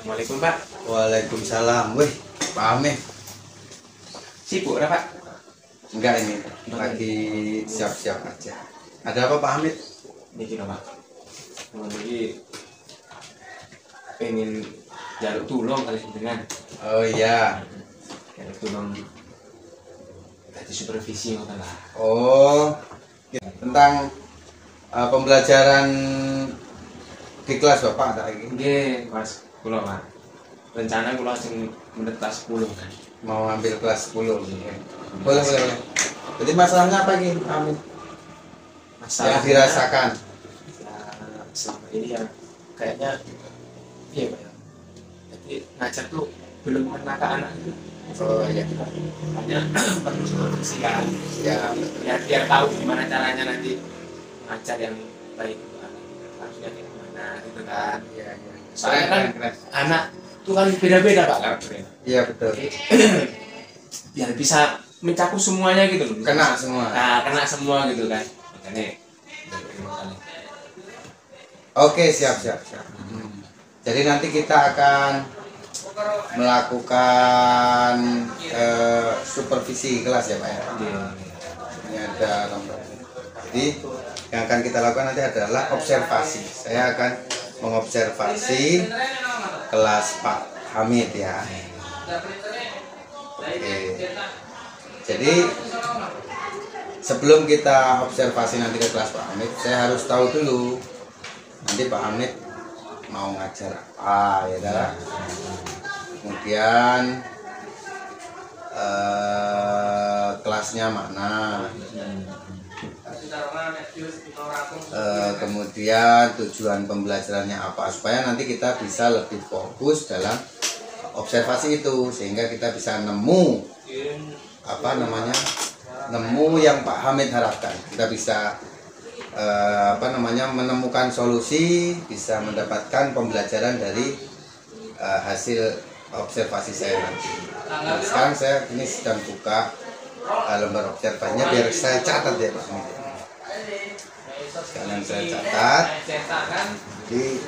Assalamualaikum Pak. Waalaikumsalam. Wih, Pak Amih. Sibuk ya Pak? Enggak, ini lagi siap-siap aja. Ada apa Pak Hamid? Ini kira Pak. Ini pengen jaluk tulung kali dengan. Oh iya. Jaluk tulung dari supervisi ngoten lah. Oh, tentang pembelajaran di kelas Bapak ada lagi? Nggih, Mas. Kula Pak. Rencana kula sing menit kelas 10 kan. Mau ambil kelas 10. Boleh. Jadi masalahnya apa ini, Pak Hamid? Masalah Yang dirasakan. Ya, selama ini ya kayaknya iya Pak ya. Jadi ngajar tuh belum pernah ke anak. Oh iya. Hanya perlu supervisi kan. Ya, Biar tahu gimana caranya nanti ngajar yang baik untuk anak. Harusnya kayak gimana gitu kan. iya. Soalnya kan anak itu kan beda-beda Pak karakternya. Iya betul. Jadi, biar bisa mencakup semuanya gitu loh. Kena semua. Nah, kena semua gitu kan. Makanya Oke, siap. Jadi nanti kita akan melakukan supervisi kelas ya Pak ya. Ini ada nomor. Jadi yang akan kita lakukan nanti adalah observasi. Saya akan mengobservasi kelas Pak Hamid ya. Oke. Jadi sebelum kita observasi nanti ke kelas Pak Hamid, saya harus tahu dulu nanti Pak Hamid mau ngajar apa ya dah. Kemudian kelasnya mana, kemudian tujuan pembelajarannya apa, supaya nanti kita bisa lebih fokus dalam observasi itu, sehingga kita bisa nemu nemu yang Pak Hamid harapkan. Kita bisa menemukan solusi, bisa mendapatkan pembelajaran dari hasil observasi saya nanti. Nah, sekarang saya ini sedang buka lembar observasinya biar saya catat ya Pak Hamid. Sekalian saya catat. Jadi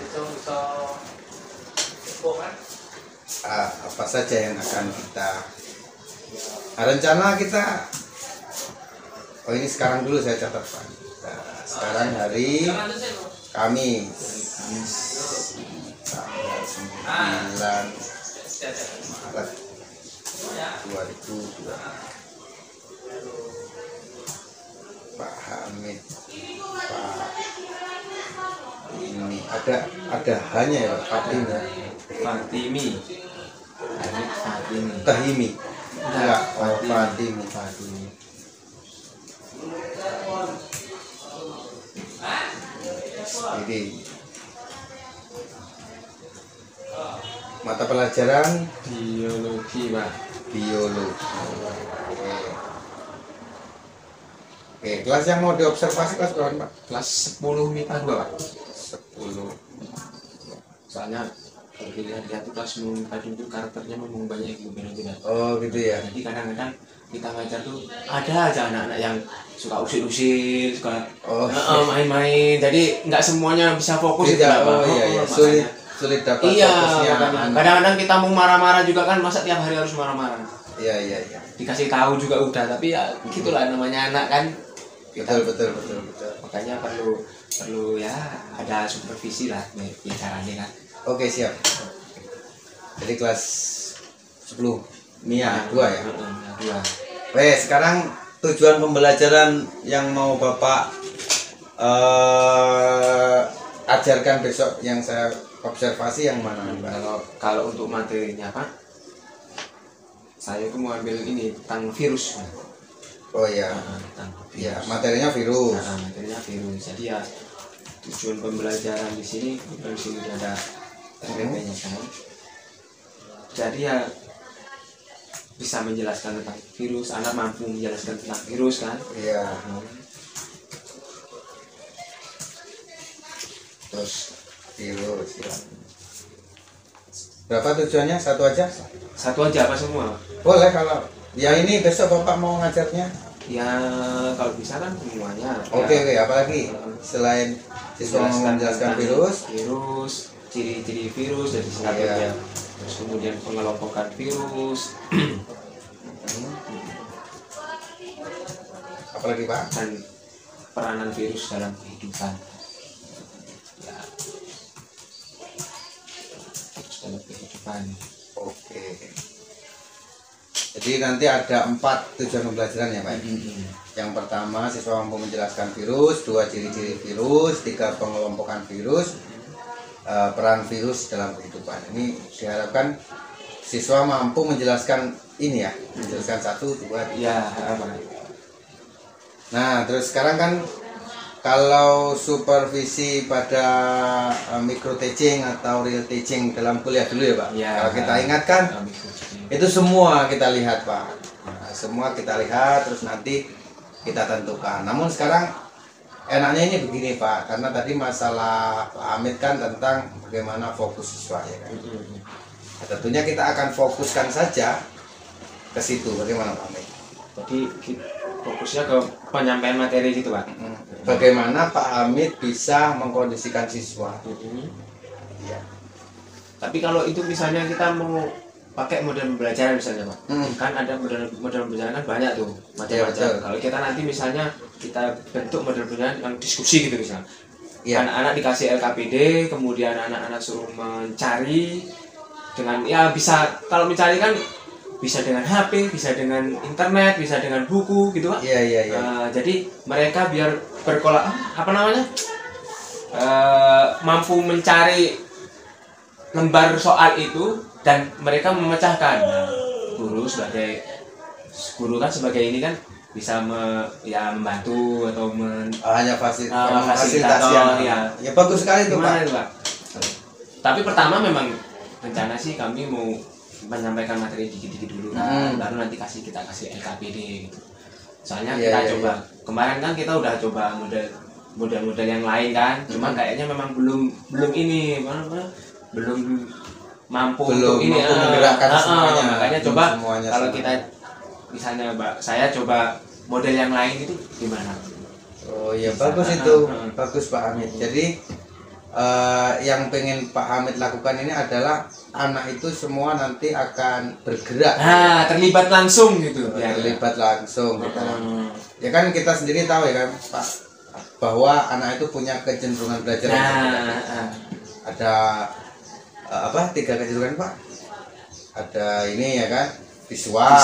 apa saja yang akan kita rencana kita. Oh ini sekarang dulu saya catat Pak. Nah, sekarang hari Kamis tanggal 9 Maret 2020. Pak Hamid, Pak ini ada hanya ya Pak Fatimi. Tahimi. Enggak, Fatimi. Jadi mata pelajaran Biologi Pak. biologi. Oke, kelas yang mau diobservasi kelas berapa Pak? Kelas 10 MIPA 2 Pak. 10. Soalnya kalau dilihat tuh kelas MIPA itu karakternya memang banyak yang berbeda-beda. Oh gitu ya. Jadi kadang-kadang kita ngajar tuh ada aja anak-anak yang suka usir-usir, suka main-main. Jadi nggak semuanya bisa fokus itu Tidak, Pak. iya. Sulit dapat Iya, fokusnya makanya. anak. Kadang-kadang kita mau marah-marah juga kan, masa tiap hari harus marah-marah. Iya. Dikasih tahu juga udah, tapi ya gitulah namanya anak kan. Betul. Makanya perlu ya ada supervisi lah bicaranya kan. Oke, siap. Jadi kelas 10 MIA 2 ya. Dua. Weh, sekarang tujuan pembelajaran yang mau Bapak ajarkan besok yang saya observasi yang mana Pak? Kalau untuk materinya Pak, saya itu mau ambil ini tentang virus. Oh iya. Tentang virus. Ya, materinya virus. Materinya virus. Jadi ya tujuan pembelajaran di sini ada TPP-nya kan. Jadi ya bisa menjelaskan tentang virus, anak mampu menjelaskan tentang virus kan. Iya. Terus virus ya. Berapa tujuannya? Satu aja? Satu aja apa semua? Boleh kalau ya ini besok Bapak mau ngajarnya. Ya kalau bisa kan semuanya. Oke, apalagi selain siswa menjelaskan virus, ciri-ciri virus dari satu Iya. terus kemudian pengelompokan virus Apalagi Pak? dan peranan virus dalam kehidupan ya, virus dalam kehidupan. Oke. Jadi nanti ada 4 tujuan pembelajaran ya Pak. Yang pertama, siswa mampu menjelaskan virus, 2 ciri-ciri virus, 3 pengelompokan virus, peran virus dalam kehidupan. Ini diharapkan siswa mampu menjelaskan ini ya, menjelaskan 1, 2, 3. Ya, Nah, terus sekarang kan kalau supervisi pada micro teaching atau real teaching dalam kuliah dulu ya Pak. Ya. Kalau kita ingatkan itu semua kita lihat Pak. Nah, semua kita lihat terus nanti kita tentukan. Namun sekarang enaknya ini begini Pak, karena tadi masalah Pak Hamid kan tentang bagaimana fokus siswa ya kan. Nah, tentunya kita akan fokuskan saja ke situ. Bagaimana Pak Hamid? jadi fokusnya ke penyampaian materi gitu Pak. Bagaimana Pak Hamid bisa mengkondisikan siswa? Ya. Tapi kalau itu misalnya kita mau pakai model pembelajaran misalnya Pak, kan ada model pembelajaran kan banyak tuh macam-macam. betul. Kalau kita nanti misalnya kita bentuk model pembelajaran yang diskusi gitu misalnya, Iya. anak-anak dikasih LKPD, kemudian anak-anak suruh mencari dengan ya bisa kalau mencari kan bisa dengan HP, bisa dengan internet, bisa dengan buku gitu Pak. Iya. Jadi mereka biar mampu mencari lembar soal itu dan mereka memecahkan. Nah, guru kan sebagai ini kan bisa membantu atau Hanya fasilitator, fasilitasi ya. ya bagus sekali itu Gimana Pak. itu Pak? Tapi pertama memang rencana sih kami mau menyampaikan materi dikit-dikit dulu kan, baru nanti kita kasih LKPD gitu. Soalnya kita kemarin kan kita udah coba model yang lain kan, cuman kayaknya memang belum mampu untuk ini menggerakkan semuanya. makanya coba Semuanya kalau sama. kita misalnya saya coba model yang lain itu gimana? Oh iya Bisa. bagus itu, bagus Pak Hamid. Jadi yang pengen Pak Hamid lakukan ini adalah anak itu semua nanti akan bergerak. Nah, terlibat langsung gitu. Terlibat langsung gitu. Ya kan kita sendiri tahu ya kan Pak, bahwa anak itu punya kecenderungan belajar yang berbeda. Ada 3 kecenderungan Pak? Ada ini ya kan, visual,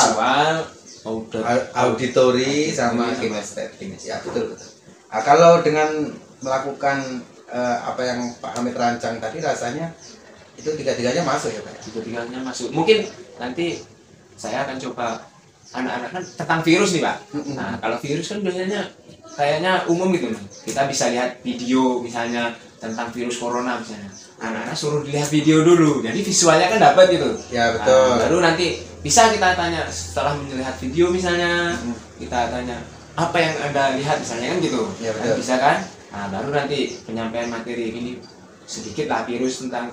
auditori sama kinestetik. Ya betul. Nah, kalau dengan melakukan apa yang Pak Hamid rancang tadi, rasanya itu 3-tiganya masuk ya Pak? 3-tiganya masuk. Mungkin nanti saya akan coba anak-anak kan tentang virus nih Pak. Nah kalau virus kan biasanya kayaknya umum gitu. Kita bisa lihat video misalnya tentang virus corona misalnya. Anak-anak suruh dilihat video dulu. Jadi visualnya kan dapat gitu. Ya betul. Baru nanti bisa kita tanya setelah melihat video misalnya, kita tanya apa yang Anda lihat misalnya kan gitu. Ya betul. Kan bisa kan? Nah baru nanti penyampaian materi ini sedikit lah virus tentang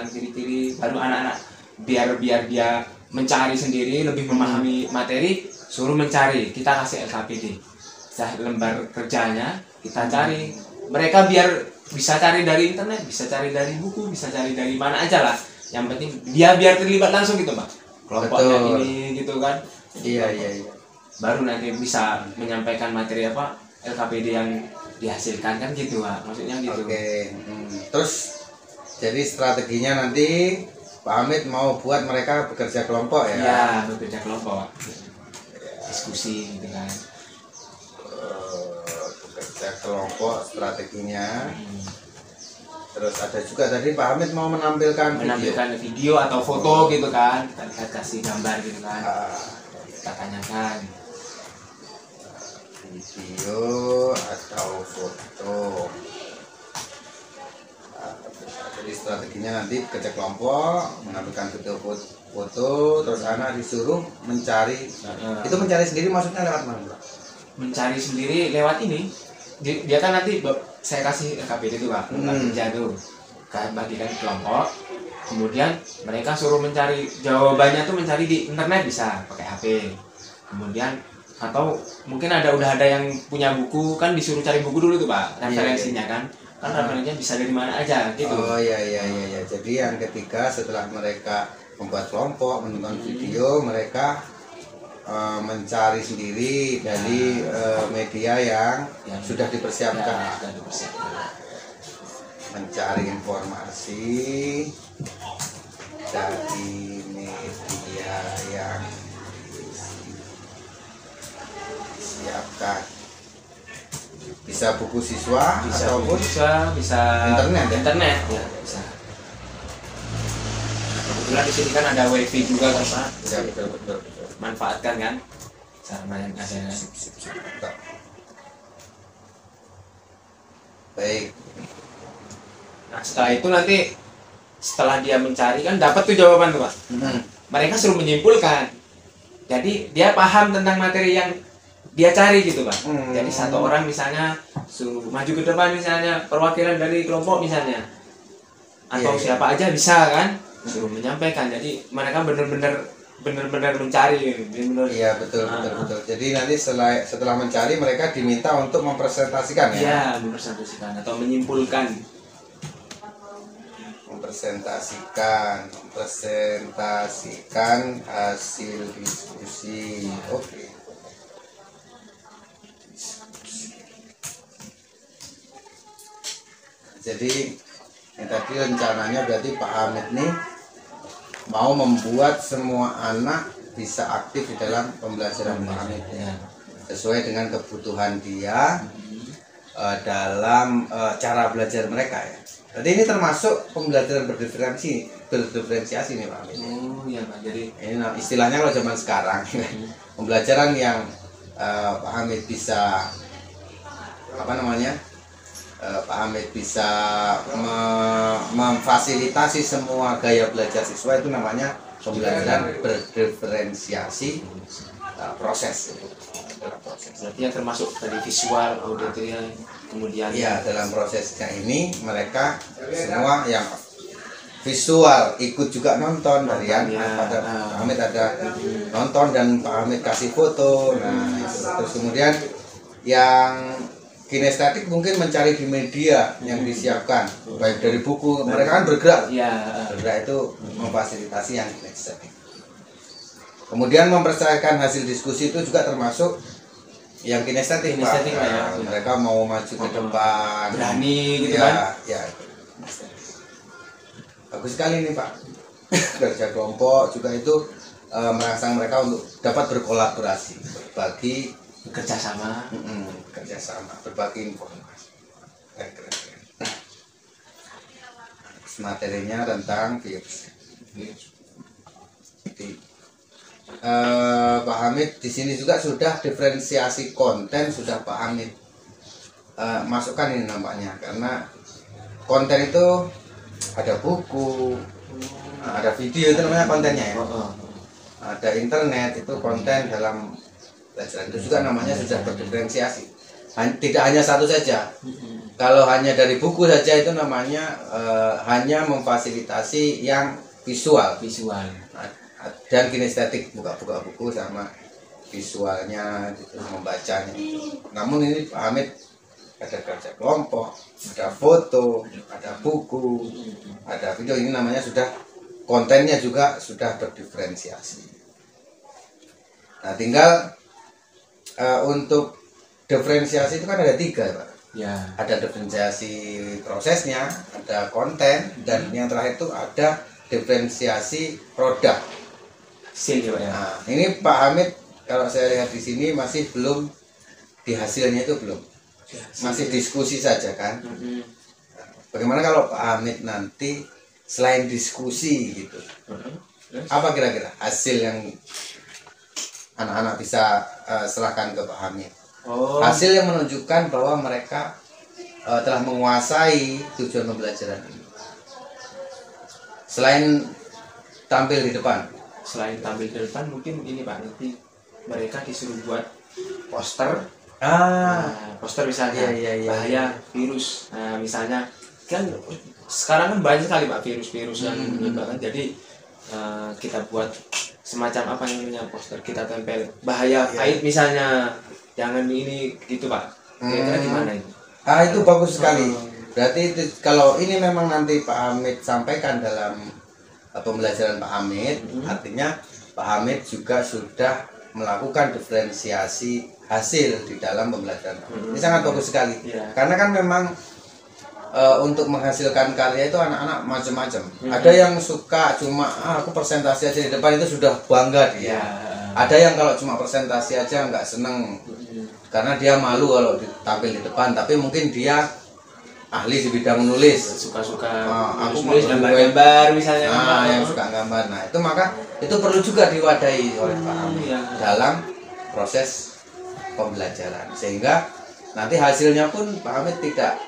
ciri-ciri, baru anak-anak biar dia mencari sendiri, lebih memahami materi, suruh mencari, kita kasih LKPD, lembar kerjanya kita cari, mereka biar bisa cari dari internet, bisa cari dari buku, bisa cari dari mana aja lah, yang penting dia biar terlibat langsung gitu Pak, kelompoknya ini gitu kan. Iya. Baru nanti bisa menyampaikan materi apa LKPD yang dihasilkan kan gitu Pak, maksudnya gitu. Oke. Terus jadi strateginya nanti Pak Hamid mau buat mereka bekerja kelompok ya? Iya, bekerja kelompok, diskusi gitu kan. Bekerja kelompok strateginya. Terus ada juga tadi Pak Hamid mau menampilkan video atau foto gitu kan, kita kasih gambar gitu kan, kita tanyakan. Video atau foto. Jadi strateginya nanti kerja kelompok, menampilkan video foto, terus anak disuruh mencari. Itu mencari sendiri maksudnya lewat mana? Mencari sendiri lewat ini. Dia kan nanti saya kasih LKPD itu Pak, kerja tuh, bagikan kelompok. Kemudian mereka suruh mencari jawabannya tuh mencari di internet bisa pakai HP. Kemudian atau mungkin udah ada yang punya buku kan disuruh cari buku dulu tuh Pak, referensinya kan. kan referensinya bisa dari mana aja gitu. Oh iya. Jadi yang ketiga setelah mereka membuat kelompok, menonton video, mereka mencari sendiri dari media yang sudah dipersiapkan. Sudah dipersiapkan. Mencari informasi dari media yang disiapkan. Bisa buku siswa ataupun bisa internet ya bisa. Kebetulan di sini kan ada wifi juga kan Pak. Ya, betul. Manfaatkan kan sarana yang ada. Baik. Nah setelah itu nanti setelah dia mencari kan dapat tuh jawaban tuh Pak. Mereka suruh menyimpulkan. Jadi dia paham tentang materi yang dia cari gitu Pak. Jadi satu orang misalnya suruh maju ke depan misalnya perwakilan dari kelompok misalnya atau siapa aja bisa kan suruh menyampaikan. Jadi mereka benar-benar mencari benar. Iya betul. Jadi nanti setelah mencari mereka diminta untuk mempresentasikan ya. Iya mempresentasikan atau menyimpulkan. Mempresentasikan hasil diskusi. Oke. Jadi yang tadi rencananya berarti Pak Hamid nih mau membuat semua anak bisa aktif di dalam pembelajaran Pak Hamid ya. Sesuai dengan kebutuhan dia dalam cara belajar mereka ya. Jadi ini termasuk pembelajaran berdiferensiasi nih Pak Hamid. Oh iya Pak. Jadi ini istilahnya kalau zaman sekarang pembelajaran yang Pak Hamid bisa Pak Hamid bisa memfasilitasi semua gaya belajar siswa itu namanya pembelajaran berdiferensiasi proses. Berarti yang termasuk dari visual, auditoria, kemudian ya dalam prosesnya ini mereka semua yang visual ikut juga nonton dari yang pada Pak Hamid ada nonton dan Pak Hamid kasih foto. Nah terus kemudian yang kinestetik mungkin mencari di media yang disiapkan baik dari buku, mereka kan bergerak itu memfasilitasi yang kinestetik. Kemudian mempercayakan hasil diskusi itu juga termasuk yang kinestetik Pak. Ya. Mereka mau maju ke depan berani gitu kan ya. Bagus sekali nih Pak. Kerja kelompok juga itu merangsang mereka untuk dapat berkolaborasi, berbagi kerjasama, berbagi informasi. Nah, materinya tentang virus. Pak Hamid di sini juga sudah diferensiasi konten sudah Pak Hamid masukkan ini nampaknya, karena konten itu ada buku, ada video itu namanya kontennya ya. Ada internet itu konten dalam pelajaran itu juga namanya sudah berdiferensiasi. Tidak hanya satu saja. Kalau hanya dari buku saja itu namanya hanya memfasilitasi yang visual. Dan kinestetik, buka-buka buku sama visualnya gitu, membacanya. Namun ini Pak Hamid ada kerja kelompok, ada foto, ada buku, ada video, ini namanya sudah kontennya juga sudah berdiferensiasi. Nah tinggal untuk diferensiasi itu kan ada 3 Pak. Ya. Ada diferensiasi prosesnya, ada konten, dan yang terakhir itu ada diferensiasi produk. Hasil ya Pak ya. Nah, ini Pak Hamid kalau saya lihat di sini masih belum di hasilnya itu belum. Masih diskusi saja kan. Bagaimana kalau Pak Hamid nanti selain diskusi gitu. Apa kira-kira hasil yang anak-anak bisa serahkan ke Pak Hamid? Hasil yang menunjukkan bahwa mereka telah menguasai tujuan pembelajaran ini. Selain tampil di depan. Selain tampil di depan mungkin ini Pak, nanti mereka disuruh buat poster. Poster misalnya bahaya virus. Nah, misalnya kan sekarang kan banyak sekali Pak virus-virus yang menyebarkan. Jadi kita buat semacam apa yang namanya poster, kita tempel bahaya aid misalnya, jangan ini gitu Pak. Kira-kira gimana itu? Itu bagus sekali. Berarti itu, kalau ini memang nanti Pak Hamid sampaikan dalam pembelajaran Pak Hamid, artinya Pak Hamid juga sudah melakukan diferensiasi hasil di dalam pembelajaran. Ini sangat bagus sekali. Karena kan memang untuk menghasilkan karya itu anak-anak macam-macam. Ada yang suka cuma aku presentasi aja di depan itu sudah bangga dia. Ada yang kalau cuma presentasi aja nggak seneng karena dia malu kalau tampil di depan. Tapi mungkin dia ahli di bidang menulis, suka-suka aku nulis gambar-gambar misalnya. Yang suka gambar. Nah itu maka itu perlu juga diwadahi oleh Pak Hamid dalam proses pembelajaran, sehingga nanti hasilnya pun Pak Hamid tidak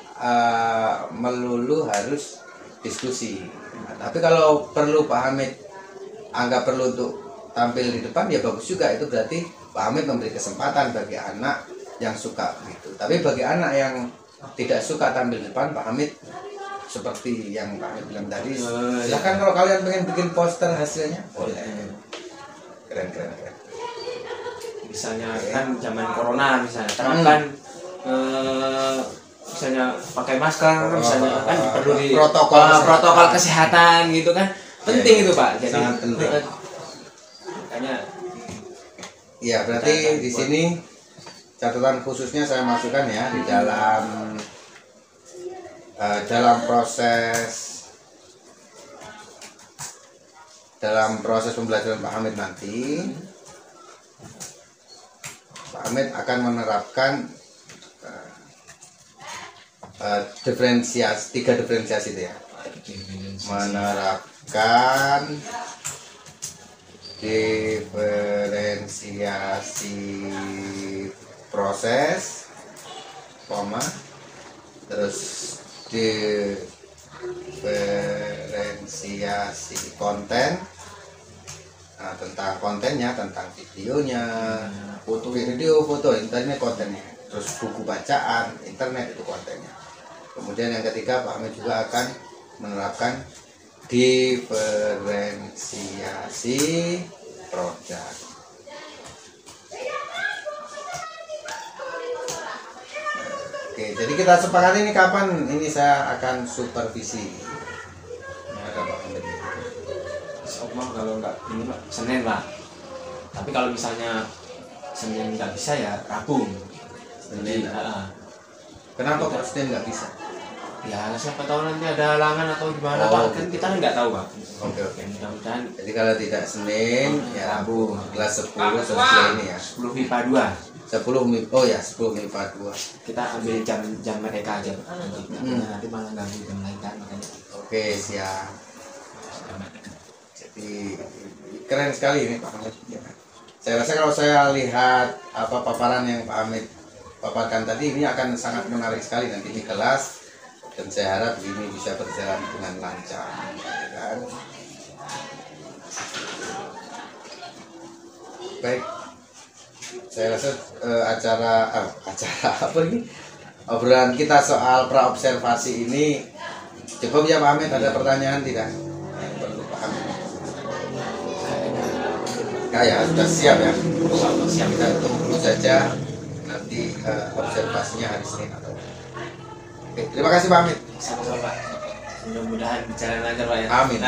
melulu harus diskusi. Nah, tapi kalau perlu Pak Hamid anggap perlu untuk tampil di depan, ya bagus juga. Itu berarti Pak Hamid memberi kesempatan bagi anak yang suka gitu. Tapi bagi anak yang tidak suka tampil di depan, Pak Hamid seperti yang Pak Hamid bilang tadi, silahkan kalau kalian pengen bikin poster hasilnya boleh. Keren. Misalnya kan zaman corona misalnya, terapkan misalnya pakai masker, misalnya kan perlu di protokol kesehatan gitu kan, penting itu Pak. Jadi sangat penting. Makanya ya berarti di sini catatan khususnya saya masukkan ya di dalam proses pembelajaran Pak Hamid nanti, Pak Hamid akan menerapkan tiga diferensiasi itu ya, menerapkan diferensiasi proses, terus diferensiasi konten. Nah, tentang kontennya, tentang videonya, foto, internet kontennya, terus buku bacaan, internet itu kontennya. Kemudian yang ketiga, Pak Hamid juga akan menerapkan diferensiasi produk. Oke, jadi kita sepakati ini kapan ini saya akan supervisi. Ada Pak Hamid. Kalau nggak ini Pak, Senin lah. Tapi kalau misalnya Senin nggak bisa ya Rabu. Senin. Kenapa kok Senin nggak bisa? Ya siapa tahu nanti ada halangan atau gimana Pak, kan kita nggak tahu Pak. Oke. Mudah-mudahan. Jadi kalau tidak Senin ya Rabu. Kelas 10 selesai ini ya. 10 MIPA 2. 10 MIPA 2. Kita ambil jam mereka aja Pak. Nanti malah ganggu jam lain kan makanya. Oke, siap. Jadi keren sekali ini Pak Hamid. Saya rasa kalau saya lihat paparan yang Pak Hamid paparkan tadi, ini akan sangat menarik sekali nanti di kelas, dan saya harap ini bisa berjalan dengan lancar, kan? Baik, saya rasa acara apa ini, obrolan kita soal praobservasi ini cukup ya Pak Hamid. Ada pertanyaan tidak yang perlu Pak Hamid? Ya sudah siap ya. Siap. Kita tunggu saja nanti observasinya hari Senin atau. Oke, terima kasih Pak Hamid. Sama-sama Pak. Mudah-mudahan berjalan lancar Pak ya. Amin.